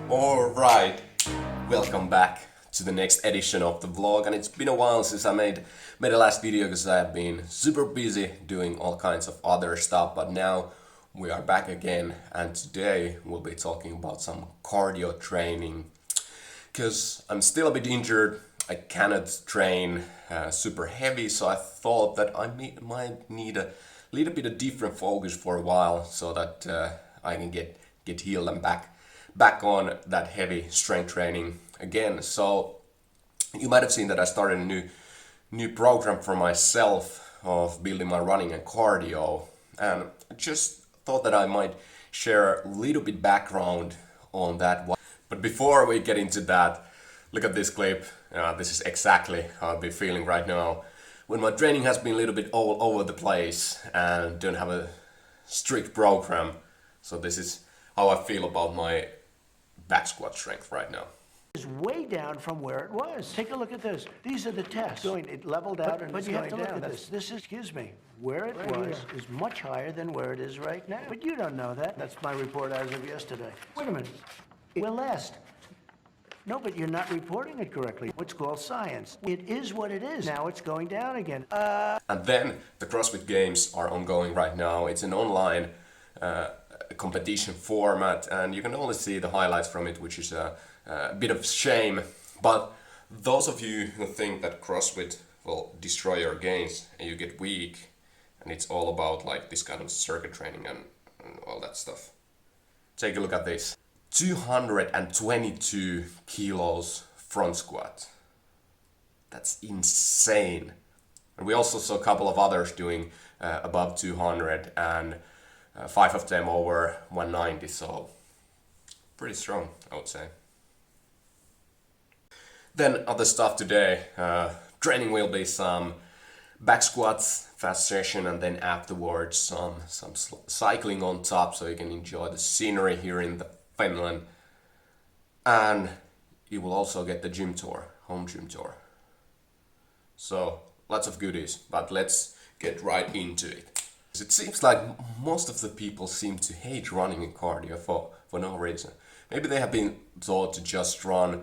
Alright, welcome back to the next edition of the vlog, and it's been a while since I made the last video because I have been super busy doing all kinds of other stuff, but now we are back again, and today we'll be talking about some cardio training because I'm still a bit injured. I cannot train super heavy, so I thought that I might need a little bit of different focus for a while so that I can get healed and back on that heavy strength training again. So you might have seen that I started a new program for myself of building my running and cardio, and I just thought that I might share a little bit background on that one. But before we get into that, look at this clip. This is exactly how I'll be feeling right now when my training has been a little bit all over the place and don't have a strict program. So this is how I feel about my back squat strength right now. Is way down from where it was. Take a look at this. These are the tests. It leveled out and it's going down. But you have to look at this. This is, excuse me, where it was is much higher than where it is right now. But you don't know that. That's my report as of yesterday. Wait a minute. It will last. No, but you're not reporting it correctly. It's called science. It is what it is. Now it's going down again. And then the CrossFit Games are ongoing right now. It's an online competition format, and you can only see the highlights from it, which is a bit of shame. But those of you who think that CrossFit will destroy your gains and you get weak, and it's all about like this kind of circuit training and all that stuff, take a look at this. 222 kilos front squat. That's insane. And we also saw a couple of others doing above 200 and 5 of them over 190, so pretty strong, I would say. Then other stuff today, training will be some back squats, fast session, and then afterwards some cycling on top so you can enjoy the scenery here in Finland. And you will also get the gym tour, home gym tour. So lots of goodies, but let's get right into it. It seems like most of the people seem to hate running and cardio for no reason. Maybe they have been taught to just run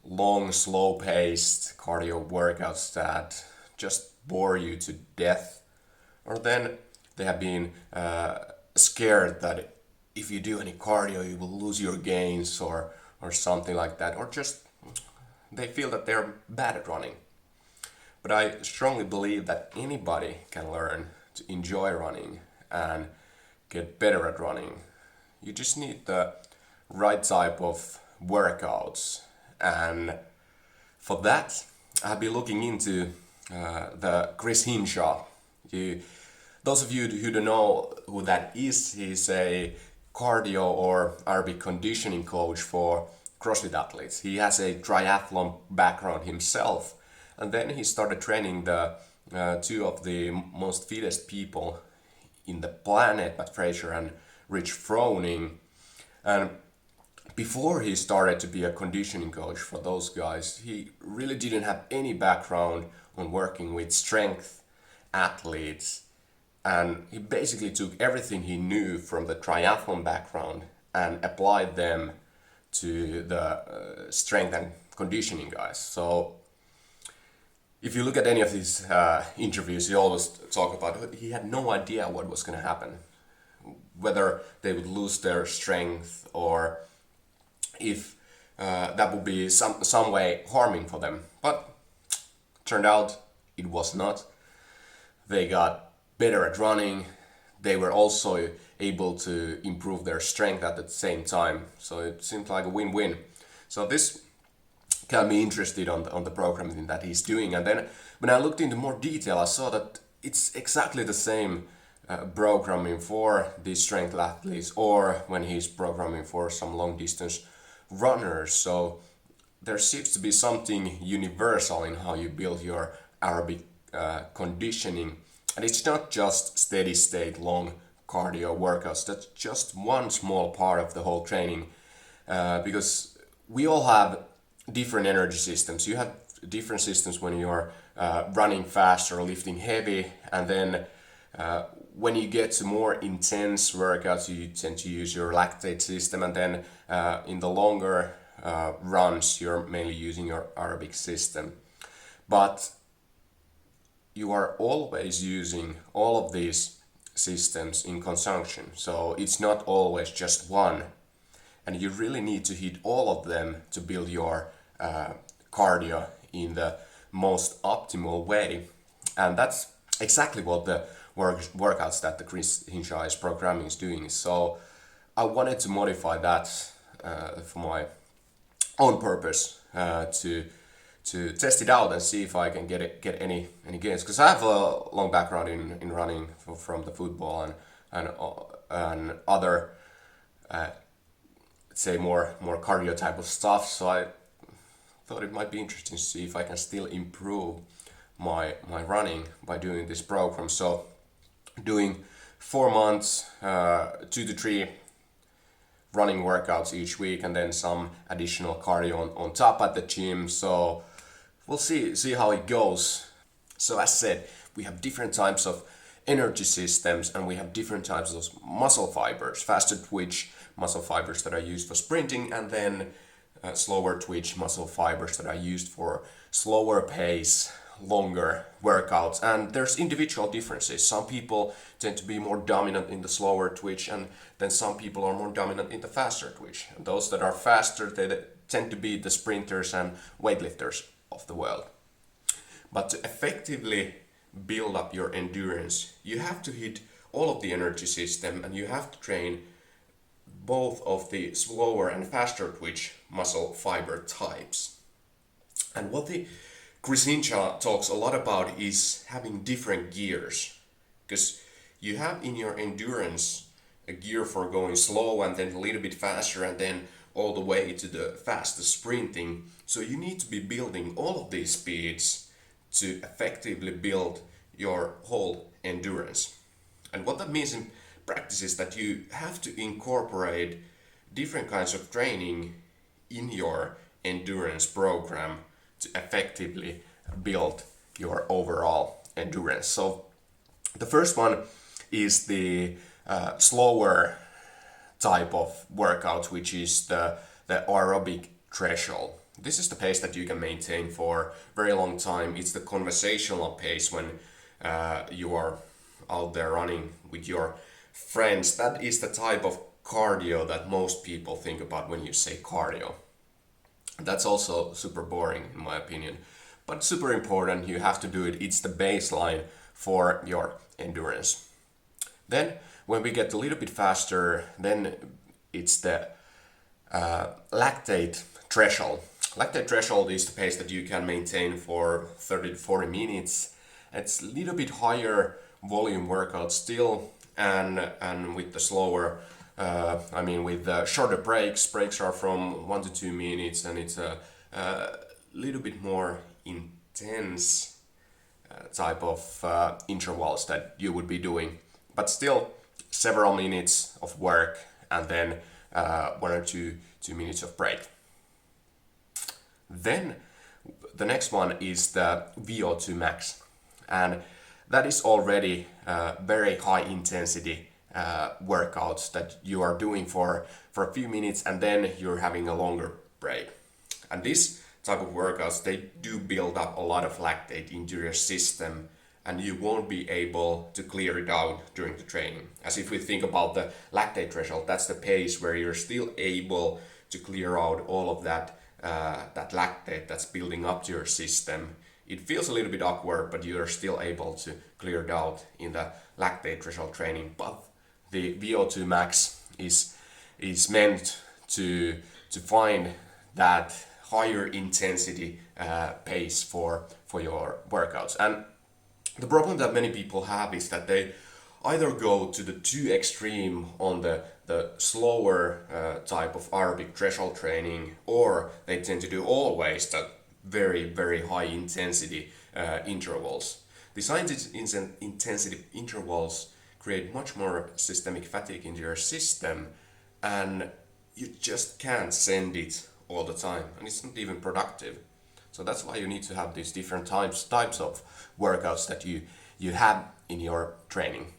long, slow-paced cardio workouts that just bore you to death. Or then they have been scared that if you do any cardio you will lose your gains or something like that. Or just they feel that they're bad at running. But I strongly believe that anybody can learn to enjoy running and get better at running. You just need the right type of workouts, and for that I've been looking into the Chris Hinshaw. Those of you who don't know who that is, he's a cardio or aerobic conditioning coach for CrossFit athletes. He has a triathlon background himself, and then he started training the two of the most fittest people in the planet, Matt Fraser and Rich Froning. And before he started to be a conditioning coach for those guys, he really didn't have any background on working with strength athletes. And he basically took everything he knew from the triathlon background and applied them to the strength and conditioning guys. So if you look at any of these interviews, he always talk about he had no idea what was going to happen, whether they would lose their strength or if that would be some way harming for them. But turned out it was not. They got better at running. They were also able to improve their strength at the same time. So it seemed like a win-win. So this got me interested on the programming that he's doing, and then when I looked into more detail I saw that it's exactly the same programming for these strength athletes or when he's programming for some long distance runners. So there seems to be something universal in how you build your aerobic conditioning, and it's not just steady state long cardio workouts. That's just one small part of the whole training, because we all have different energy systems. You have different systems when you're running fast or lifting heavy, and then when you get to more intense workouts, you tend to use your lactate system, and then in the longer runs, you're mainly using your aerobic system. But you are always using all of these systems in conjunction, so it's not always just one, and you really need to hit all of them to build your cardio in the most optimal way. And that's exactly what the workouts that the Chris Hinshaw programming is doing. So I wanted to modify that for my own purpose, to test it out and see if I can get any gains, because I have a long background in running from the football and other say more cardio type of stuff. So I thought it might be interesting to see if I can still improve my running by doing this program. So doing 4 months, 2 to 3 running workouts each week, and then some additional cardio on top at the gym. So we'll see how it goes. So as said, we have different types of energy systems, and we have different types of muscle fibers. Faster twitch muscle fibers that are used for sprinting, and then slower twitch muscle fibers that are used for slower pace, longer workouts. And there's individual differences. Some people tend to be more dominant in the slower twitch, and then some people are more dominant in the faster twitch. And those that are faster, they tend to be the sprinters and weightlifters of the world. But to effectively build up your endurance, you have to hit all of the energy system, and you have to train both of the slower and faster twitch muscle fiber types. And what the Chris Hinshaw talks a lot about is having different gears, because you have in your endurance a gear for going slow and then a little bit faster and then all the way to the fastest sprinting. So you need to be building all of these speeds to effectively build your whole endurance. And what that means in practice is that you have to incorporate different kinds of training in your endurance program to effectively build your overall endurance. So the first one is the slower type of workout, which is the aerobic threshold. This is the pace that you can maintain for a very long time. It's the conversational pace when you are out there running with your friends. That is the type of cardio that most people think about when you say cardio. That's also super boring in my opinion, but super important. You have to do it. It's the baseline for your endurance. Then when we get a little bit faster, then it's the lactate threshold. Lactate threshold is the pace that you can maintain for 30 to 40 minutes. It's a little bit higher volume workout still, and with the slower, with the shorter breaks are from 1 to 2 minutes, and it's a little bit more intense type of intervals that you would be doing, but still several minutes of work and then 1 or 2 minutes of break. Then the next one is the VO2 max, and that is already very high intensity workouts that you are doing for a few minutes, and then you're having a longer break. And this type of workouts, they do build up a lot of lactate into your system, and you won't be able to clear it out during the training. As if we think about the lactate threshold, that's the pace where you're still able to clear out all of that lactate that's building up to your system. It feels a little bit awkward, but you're still able to clear it out in the lactate threshold training. But the VO2 max is meant to find that higher intensity pace for your workouts. And the problem that many people have is that they either go to the too extreme on the slower type of aerobic threshold training, or they tend to do always the very, very high intensity intervals. These high intensity intervals create much more systemic fatigue into your system, and you just can't send it all the time, and it's not even productive. So that's why you need to have these different types of workouts that you have in your training.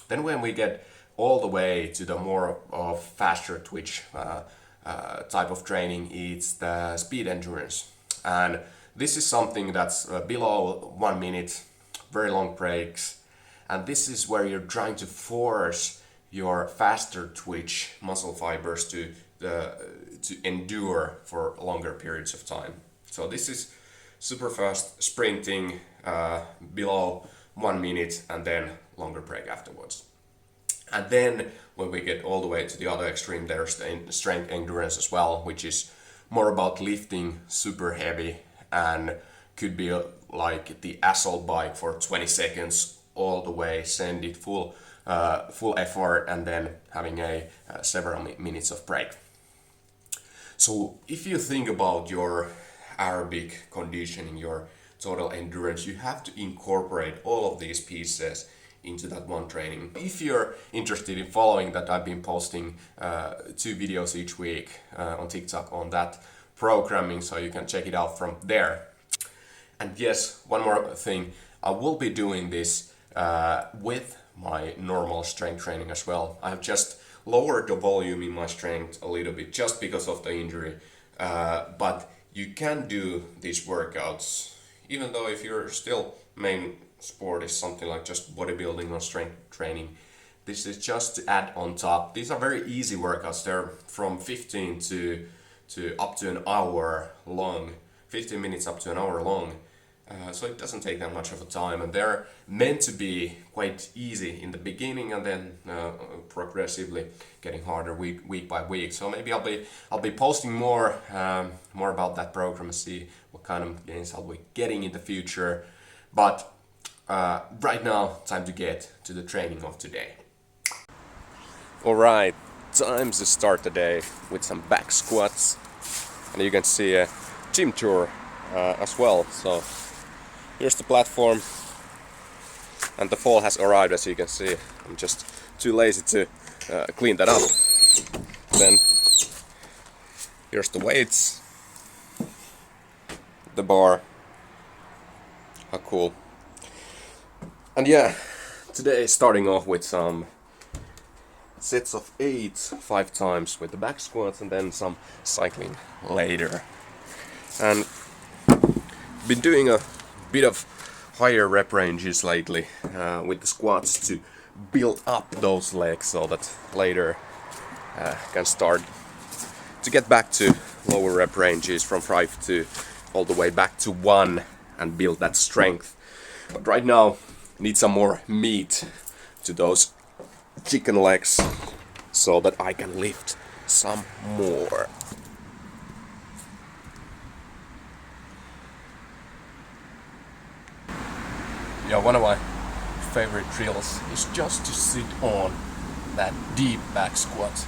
Then when we get all the way to the more of faster twitch type of training, it's the speed endurance. And this is something that's below 1 minute, very long breaks. And this is where you're trying to force your faster twitch muscle fibers to endure for longer periods of time. So this is super fast sprinting below 1 minute and then longer break afterwards. And then when we get all the way to the other extreme, there's the strength endurance as well, which is more about lifting super heavy and could be like the assault bike for 20 seconds all the way, send it full effort, and then having several minutes of break. So if you think about your aerobic conditioning, your total endurance, you have to incorporate all of these pieces into that one training. If you're interested in following that, I've been posting 2 videos each week on TikTok on that programming, so you can check it out from there. And yes, one more thing, I will be doing this with my normal strength training as well. I have just lowered the volume in my strength a little bit just because of the injury, but you can do these workouts even though if your still main sport is something like just bodybuilding or strength training. This is just to add on top. These are very easy workouts. They're from 15 to up to an hour long, 15 minutes up to an hour long. So it doesn't take that much of a time, and they're meant to be quite easy in the beginning and then progressively getting harder week by week. So maybe I'll be posting more about that program and see what kind of gains I'll be getting in the future. But right now, time to get to the training of today. All right, time to start the day with some back squats, and you can see a gym tour as well. So here's the platform, and the fall has arrived, as you can see. I'm just too lazy to clean that up. Then here's the weights, the bar. How cool. And yeah, today starting off with some sets of 8 5 times with the back squats, and then some cycling later. And been doing a bit of higher rep ranges lately with the squats to build up those legs so that later can start to get back to lower rep ranges from 5 to all the way back to 1 and build that strength. But right now need some more meat to those chicken legs so that I can lift some more. Yeah, one of my favorite drills is just to sit on that deep back squat